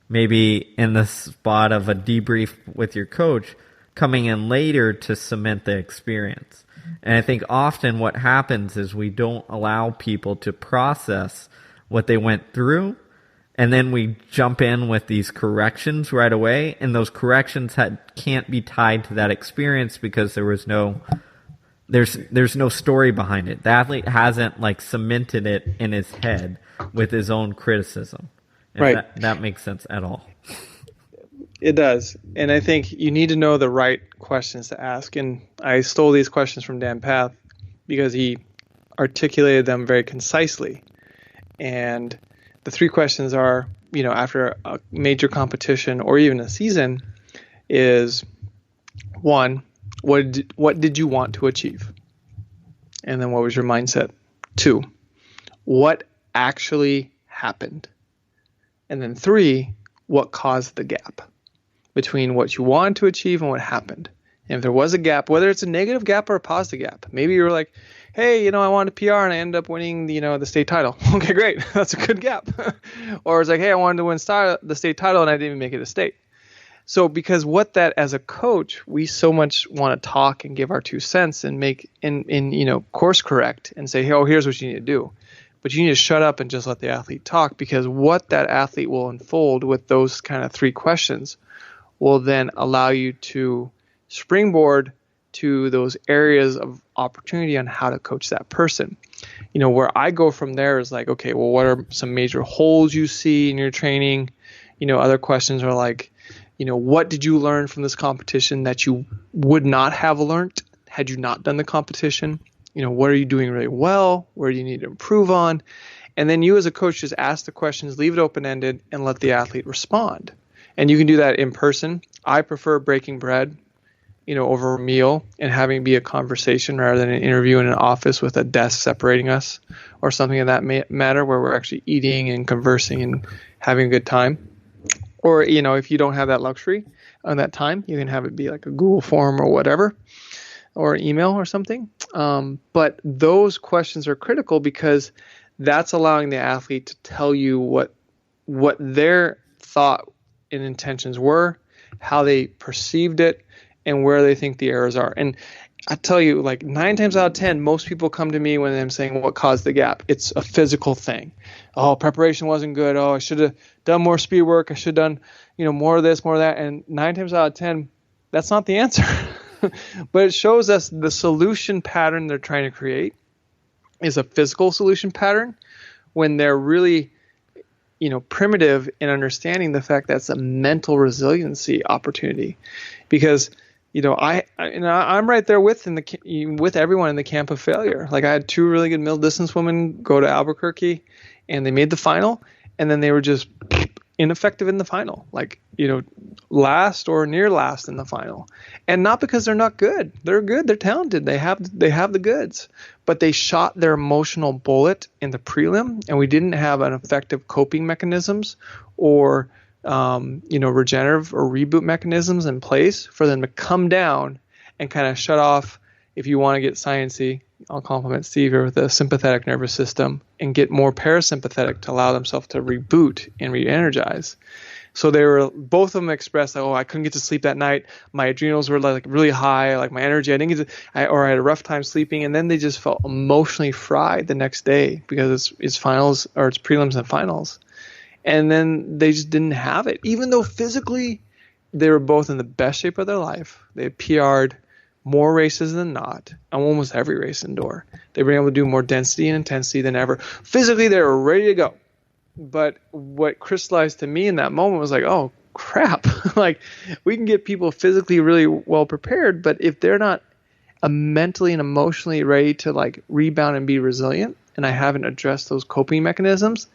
maybe in the spot of a debrief with your coach, coming in later to cement the experience. And I think often what happens is we don't allow people to process what they went through, and then we jump in with these corrections right away, and those corrections can't be tied to that experience because there's no story behind it. The athlete hasn't like cemented it in his head with his own criticism. If that makes sense at all. It does. And I think you need to know the right questions to ask. And I stole these questions from Dan Path because he articulated them very concisely. And the 3 questions are, after a major competition or even a season is, 1, what did you want to achieve? And then what was your mindset? 2, what actually happened? And then 3, what caused the gap between what you wanted to achieve and what happened? And if there was a gap, whether it's a negative gap or a positive gap, maybe you were like, hey, I wanted a PR and I ended up winning the state title. Okay, great. That's a good gap. Or it's like, hey, I wanted to win the state title and I didn't even make it a state. So because as a coach, we so much want to talk and give our 2 cents and make course correct and say, hey, here's what you need to do. But you need to shut up and just let the athlete talk, because what that athlete will unfold with those kind of 3 questions will then allow you to springboard to those areas of opportunity on how to coach that person. Where I go from there is like, okay, well, what are some major holes you see in your training? Other questions are like, what did you learn from this competition that you would not have learned had you not done the competition? What are you doing really well? Where do you need to improve on? And then you as a coach just ask the questions, leave it open-ended, and let the athlete respond. And you can do that in person. I prefer breaking bread, over a meal and having it be a conversation rather than an interview in an office with a desk separating us or something of that matter, where we're actually eating and conversing and having a good time. Or, if you don't have that luxury on that time, you can have it be like a Google form or whatever, or an email or something. But those questions are critical because that's allowing the athlete to tell you what their thought and intentions were, how they perceived it, and where they think the errors are. And I tell you, like 9 times out of 10, most people come to me when I'm saying what caused the gap. It's a physical thing. Oh, preparation wasn't good. Oh, I should have done more speed work. I should have done, more of this, more of that. And 9 times out of 10, that's not the answer. But it shows us the solution pattern they're trying to create is a physical solution pattern when they're really, primitive in understanding the fact that's a mental resiliency opportunity. Because I'm right there with everyone in the camp of failure. Like I had 2 really good middle distance women go to Albuquerque, and they made the final, and then they were just ineffective in the final, last or near last in the final. And not because they're not good. They're good. They're talented. They have the goods. But they shot their emotional bullet in the prelim, and we didn't have an effective coping mechanisms or regenerative or reboot mechanisms in place for them to come down and kind of shut off. If you want to get sciencey, I'll compliment Steve here with the sympathetic nervous system and get more parasympathetic to allow themselves to reboot and re-energize. So they were, both of them expressed, I couldn't get to sleep that night. My adrenals were like really high, like my energy, I didn't get to, or I had a rough time sleeping. And then they just felt emotionally fried the next day because it's finals, or it's prelims and finals. And then they just didn't have it, even though physically they were both in the best shape of their life. They had PR'd more races than not, and almost every race indoor. They were able to do more density and intensity than ever. Physically, they were ready to go. But what crystallized to me in that moment was like, oh, crap. Like, we can get people physically really well prepared, but if they're not mentally and emotionally ready to like rebound and be resilient, and I haven't addressed those coping mechanisms,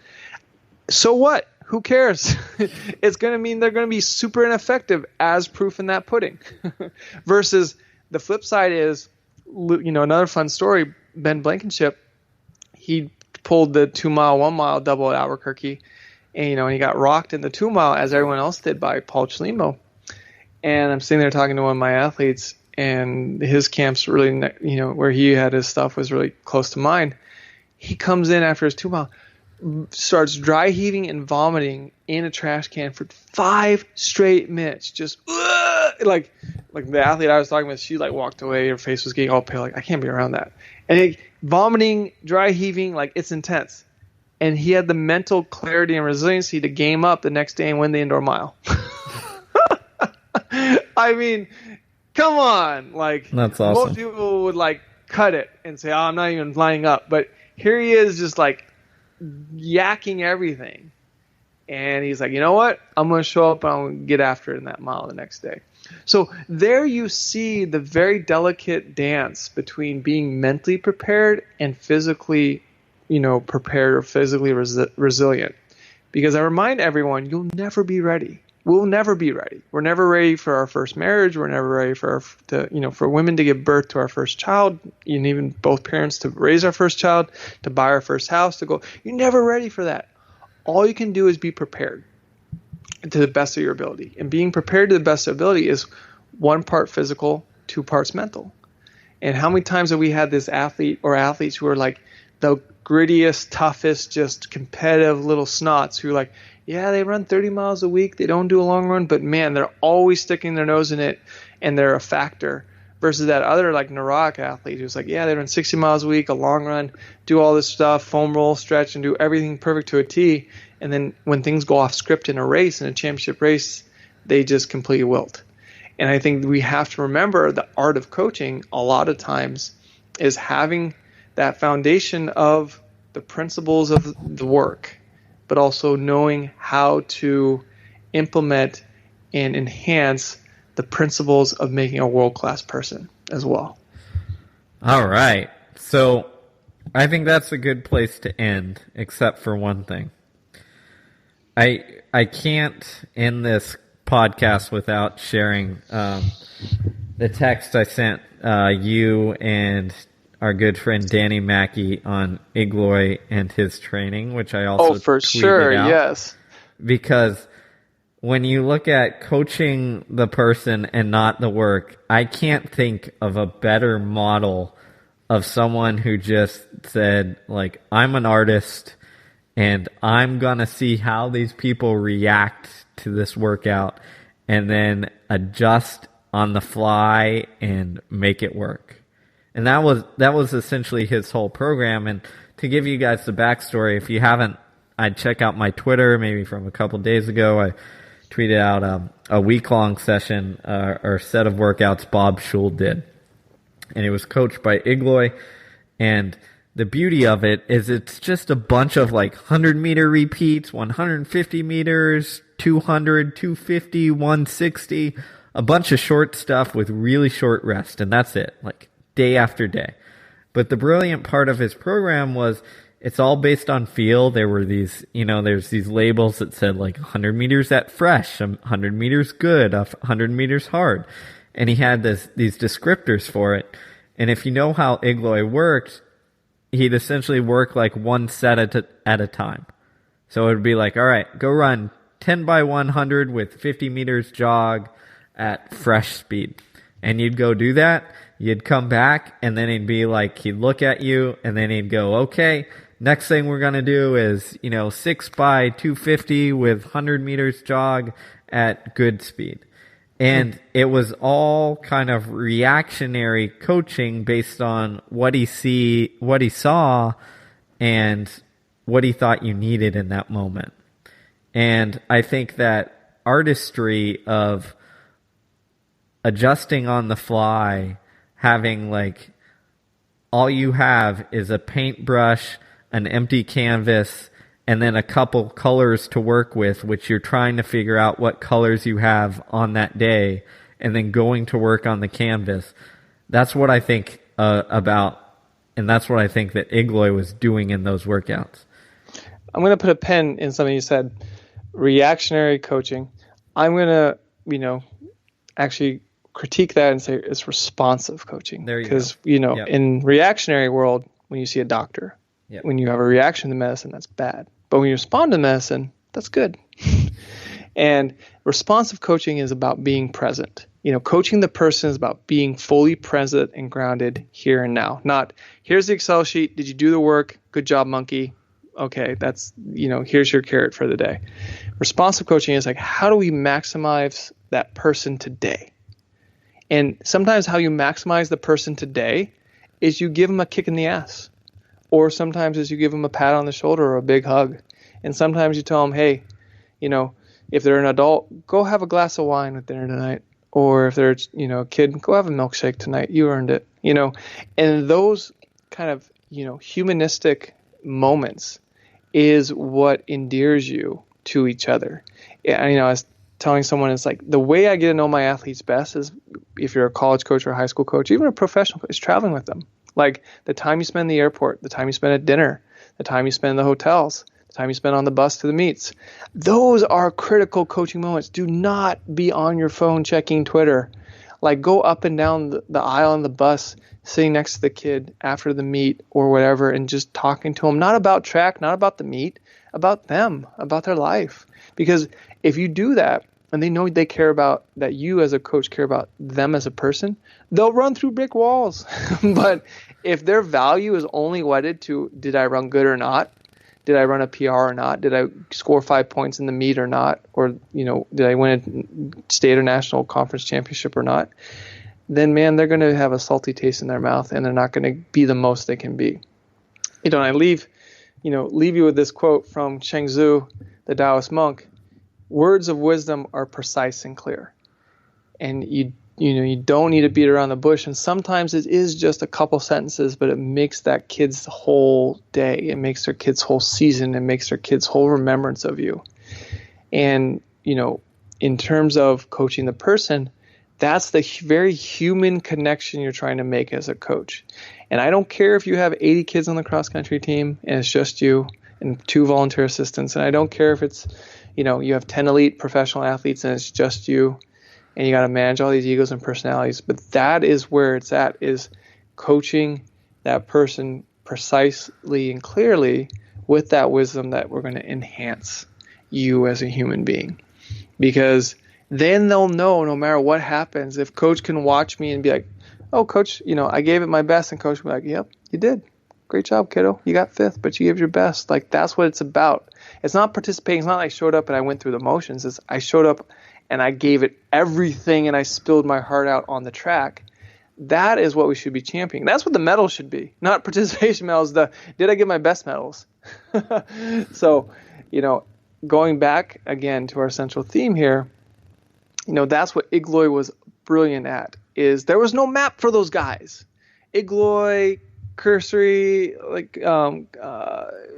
so what? Who cares? It's going to mean they're going to be super ineffective, as proof in that pudding. Versus the flip side is, another fun story, Ben Blankenship, he pulled the 2 mile, 1 mile double at Albuquerque, and he got rocked in the 2 mile as everyone else did by Paul Chelimo. And I'm sitting there talking to one of my athletes, and his camp's really, where he had his stuff was really close to mine. He comes in after his 2 mile. starts dry heaving and vomiting in a trash can for 5 straight minutes. Just like the athlete I was talking with, she like walked away. Her face was getting all pale. Like, I can't be around that. And vomiting, dry heaving, like it's intense. And he had the mental clarity and resiliency to game up the next day and win the indoor mile. I mean, come on. Like, that's awesome. Most people would like cut it and say, oh, I'm not even lining up. But here he is just like yakking everything. And he's like, you know what? I'm going to show up and I'm going to get after it in that mile the next day. So there you see the very delicate dance between being mentally prepared and physically, prepared or physically resilient. Because I remind everyone, you'll never be ready. We'll never be ready. We're never ready for our first marriage. We're never ready for for women to give birth to our first child, and even both parents to raise our first child, to buy our first house, to go. You're never ready for that. All you can do is be prepared to the best of your ability. And being prepared to the best of ability is 1 part physical, 2 parts mental. And how many times have we had this athlete or athletes who are like the grittiest, toughest, just competitive little snots who are like, yeah, they run 30 miles a week. They don't do a long run, but man, they're always sticking their nose in it and they're a factor. Versus that other like neurotic athlete who's like, yeah, they run 60 miles a week, a long run, do all this stuff, foam roll, stretch, and do everything perfect to a T. And then when things go off script in a race, in a championship race, they just completely wilt. And I think we have to remember the art of coaching a lot of times is having that foundation of the principles of the work, but also knowing how to implement and enhance the principles of making a world-class person as well. All right. So I think that's a good place to end, except for one thing. I can't end this podcast without sharing the text I sent you and our good friend Danny Mackey on Igloy and his training, which I also for tweeted sure, out. yes. Because when you look at coaching the person and not the work, I can't think of a better model of someone who just said, like, I'm an artist and I'm going to see how these people react to this workout and then adjust on the fly and make it work. And that was essentially his whole program. And to give you guys the backstory, if you haven't, I'd check out my Twitter maybe from a couple days ago. I tweeted out a week-long session or set of workouts Bob Schul did. And it was coached by Igloy. And the beauty of it is it's just a bunch of like 100-meter repeats, 150 meters, 200, 250, 160, a bunch of short stuff with really short rest. And that's it, like day after day. But the brilliant part of his program was it's all based on feel. There were these, there's these labels that said like 100 meters at fresh, 100 meters good, 100 meters hard. And he had these descriptors for it. And if you know how Igloy worked, he'd essentially work like one set at a time. So it would be like, all right, go run 10 by 100 with 50 meters jog at fresh speed. And you'd go do that. You'd come back and then he'd be like, he'd look at you and then he'd go, okay, next thing we're going to do is, 6 by 250 with 100 meters jog at good speed. And it was all kind of reactionary coaching based on what he saw and what he thought you needed in that moment. And I think that artistry of adjusting on the fly, having like all you have is a paintbrush, an empty canvas, and then a couple colors to work with, which you're trying to figure out what colors you have on that day, and then going to work on the canvas. That's what I think about, and that's what I think that Igloy was doing in those workouts. I'm going to put a pin in something you said, reactionary coaching. I'm going to, actually critique that and say it's responsive coaching. There you go. Because, in reactionary world, when you see a doctor, Yep. When you have a reaction to medicine, that's bad. But when you respond to medicine, that's good. And responsive coaching is about being present. Coaching the person is about being fully present and grounded here and now. Not, here's the Excel sheet. Did you do the work? Good job, monkey. okay, that's, here's your carrot for the day. Responsive coaching is like, how do we maximize that person today? And sometimes how you maximize the person today is you give them a kick in the ass. Or sometimes is you give them a pat on the shoulder or a big hug. And sometimes you tell them, hey, if they're an adult, go have a glass of wine with dinner tonight. Or if they're, a kid, go have a milkshake tonight. You earned it, And those kind of, humanistic moments is what endears you to each other. Yeah, I was telling someone, it's like the way I get to know my athletes best is if you're a college coach or a high school coach, even a professional coach, is traveling with them. Like the time you spend in the airport, the time you spend at dinner, the time you spend in the hotels, the time you spend on the bus to the meets. Those are critical coaching moments. Do not be on your phone checking Twitter. Like go up and down the aisle on the bus, sitting next to the kid after the meet or whatever, and just talking to them, not about track, not about the meet, about them, about their life. Because if you do that, and they know they care about, that you as a coach care about them as a person, they'll run through brick walls. But if their value is only wedded to, did I run good or not? Did I run a PR or not? Did I score 5 points in the meet or not? Or, did I win a state or national conference championship or not? Then, man, they're going to have a salty taste in their mouth, and they're not going to be the most they can be. And I leave you with this quote from Cheng Tzu, the Taoist monk. Words of wisdom are precise and clear. And you don't need to beat around the bush. And sometimes it is just a couple sentences, but it makes that kid's whole day. It makes their kid's whole season. It makes their kid's whole remembrance of you. And, in terms of coaching the person, that's the very human connection you're trying to make as a coach. And I don't care if you have 80 kids on the cross country team and it's just you and 2 volunteer assistants. And I don't care if it's, you have 10 elite professional athletes and it's just you and you got to manage all these egos and personalities. But that is where it's at, is coaching that person precisely and clearly with that wisdom that we're going to enhance you as a human being. Because then they'll know, no matter what happens, if coach can watch me and be like, oh, coach, I gave it my best, and coach will be like, yep, you did. Great job, kiddo. You got 5th, but you gave your best. Like, that's what it's about. It's not participating. It's not like I showed up and I went through the motions. It's I showed up and I gave it everything and I spilled my heart out on the track. That is what we should be championing. That's what the medal should be, not participation medals. Did I give my best medals? So, going back again to our central theme here, that's what Igloy was brilliant at, is there was no map for those guys. Igloy, cursory,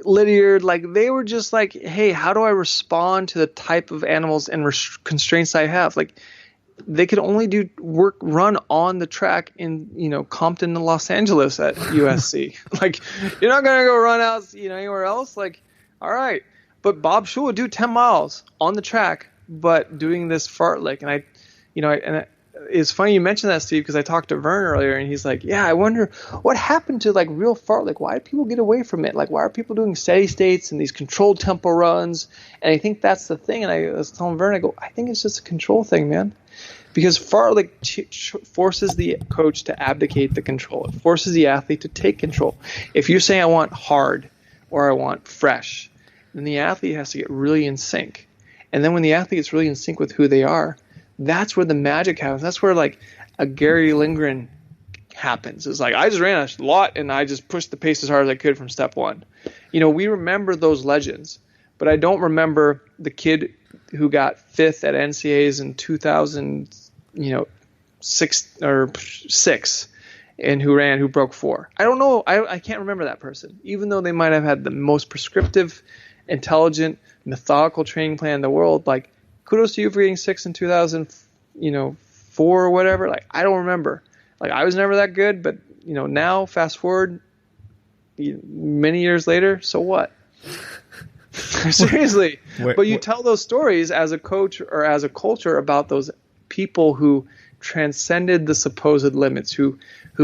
Lydiard, they were just like, hey, how do I respond to the type of animals and constraints I have? They could only run on the track in, Compton and Los Angeles at USC. You're not going to go run out, anywhere else. All right. But Bob Schul would do 10 miles on the track, but doing this fartlek. And it's funny you mentioned that, Steve, because I talked to Vern earlier, and he's like, yeah, I wonder what happened to real fartlek. Why did people get away from it? Why are people doing steady states and these controlled tempo runs? And I think that's the thing. And I was telling Vern, I think it's just a control thing, man. Because fartlek forces the coach to abdicate the control. It forces the athlete to take control. If you're saying I want hard or I want fresh, then the athlete has to get really in sync. And then when the athlete gets really in sync with who they are, that's where the magic happens. That's where a Gary Lindgren happens. It's I just ran a lot and I just pushed the pace as hard as I could from step 1. We remember those legends, but I don't remember the kid who got 5th at NCAAs in 6 and who broke 4. I don't know. I can't remember that person, even though they might have had the most prescriptive, intelligent, methodical training plan in the world. Kudos to you for getting 6 in 2004 or whatever. I don't remember. I was never that good, but now fast forward many years later, so what? Seriously. But you tell those stories as a coach or as a culture about those people who transcended the supposed limits, who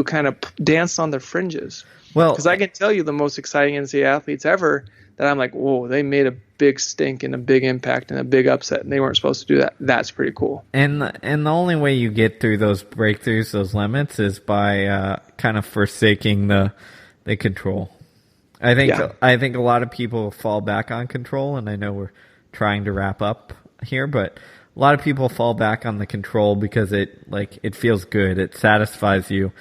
kind of danced on the fringes. Well, because I can tell you the most exciting NCAA athletes ever that I'm like, whoa, they made a big stink and a big impact and a big upset, and they weren't supposed to do that. That's pretty cool. And the only way you get through those breakthroughs, those limits, is by kind of forsaking the control. I think a lot of people fall back on control, and I know we're trying to wrap up here, but a lot of people fall back on the control because it feels good. It satisfies you.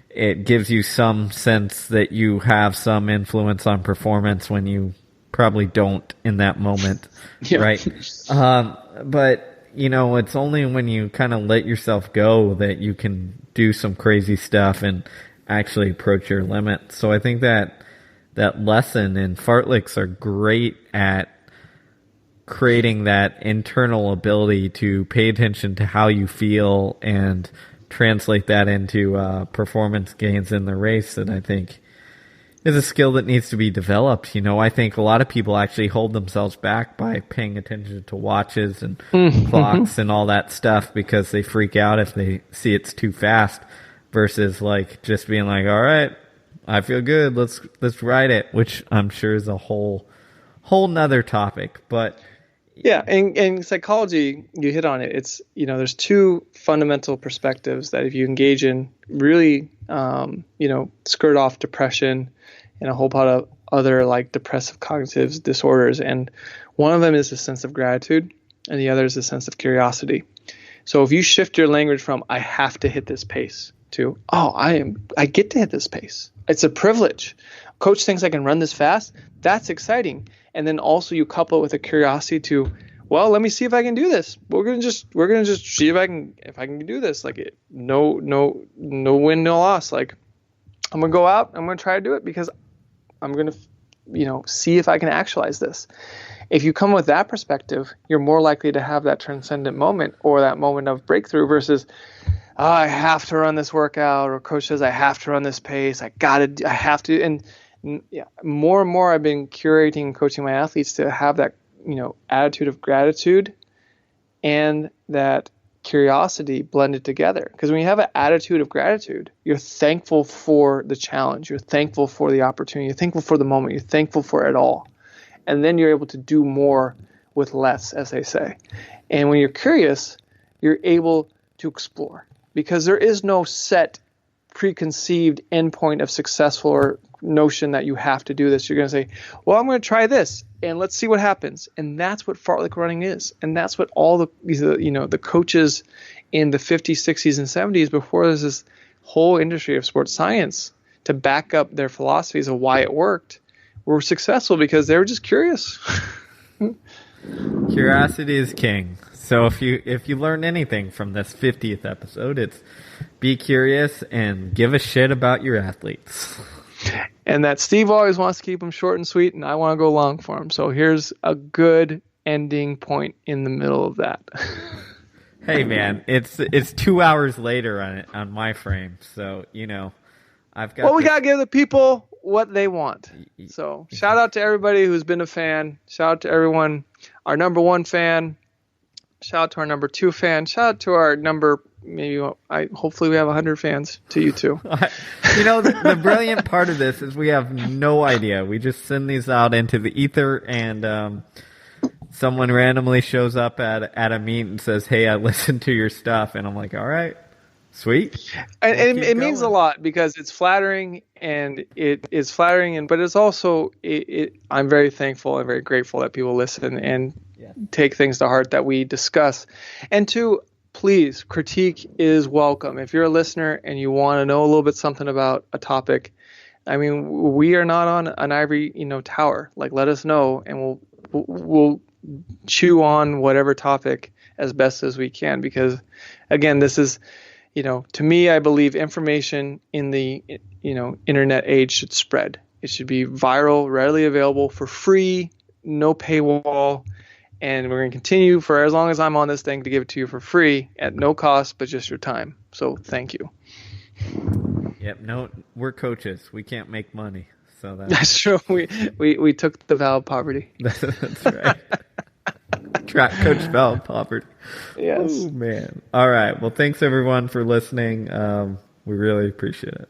It gives you some sense that you have some influence on performance when you probably don't in that moment, right? But, it's only when you kind of let yourself go that you can do some crazy stuff and actually approach your limit. So I think that lesson, and fartleks are great at creating that internal ability to pay attention to how you feel and translate that into performance gains in the race, that I think is a skill that needs to be developed. I think a lot of people actually hold themselves back by paying attention to watches and clocks and all that stuff because they freak out if they see it's too fast, versus just being all right, I feel good, let's ride it, which I'm sure is a whole nother topic. But yeah, and psychology, you hit on it. It's, there's two fundamental perspectives that if you engage in, really, skirt off depression and a whole lot of other depressive cognitive disorders. And one of them is a sense of gratitude, and the other is a sense of curiosity. So if you shift your language from I have to hit this pace to I get to hit this pace. It's a privilege. Coach thinks I can run this fast. That's exciting. And then also you couple it with a curiosity to, let me see if I can do this. We're gonna just see if I can do this. No win, no loss. I'm gonna go out. I'm gonna try to do it because I'm gonna, see if I can actualize this. If you come with that perspective, you're more likely to have that transcendent moment or that moment of breakthrough versus, I have to run this workout, or coach says I have to run this pace. I have to. And more and more I've been curating and coaching my athletes to have that, attitude of gratitude and that curiosity blended together. Because when you have an attitude of gratitude, you're thankful for the challenge, you're thankful for the opportunity, you're thankful for the moment, you're thankful for it all. And then you're able to do more with less, as they say. And when you're curious, you're able to explore, because there is no set preconceived endpoint of successful or notion that you have to do this. You're going to say, I'm going to try this and let's see what happens. And that's what fartlek running is. And that's what all the coaches in the 50s, 60s, and 70s, before there's this whole industry of sports science to back up their philosophies of why it worked, were successful because they were just curious. Curiosity is king. So if you learn anything from this 50th episode, it's be curious and give a shit about your athletes. And that Steve always wants to keep them short and sweet, and I want to go long for him. So here's a good ending point in the middle of that. Hey man, it's 2 hours later on my frame, so I've got. Well, we gotta give the people what they want. So shout out to everybody who's been a fan. Shout out to everyone, our number 1 fan. Shout out to our number 2 fan. Shout out to our number, hopefully we have 100 fans, to you too. The brilliant part of this is we have no idea. We just send these out into the ether, and someone randomly shows up at a meet and says, hey, I listened to your stuff. And I'm like, all right, sweet. And it means a lot because it's flattering, and it is flattering, but it's also, I'm very thankful and very grateful that people listen and take things to heart that we discuss. And two, please, critique is welcome. If you're a listener and you want to know a little bit something about a topic, we are not on an ivory, tower. Let us know, and we'll chew on whatever topic as best as we can. Because again, this is, to me, I believe information in the, internet age should spread. It should be viral, readily available, for free, no paywall. And we're going to continue for as long as I'm on this thing to give it to you for free at no cost, but just your time. So thank you. Yep. No, we're coaches. We can't make money. So that's true. We took the vow of poverty. That's right. Coach vow of poverty. Yes. Oh, man. All right. Well, thanks everyone for listening. We really appreciate it.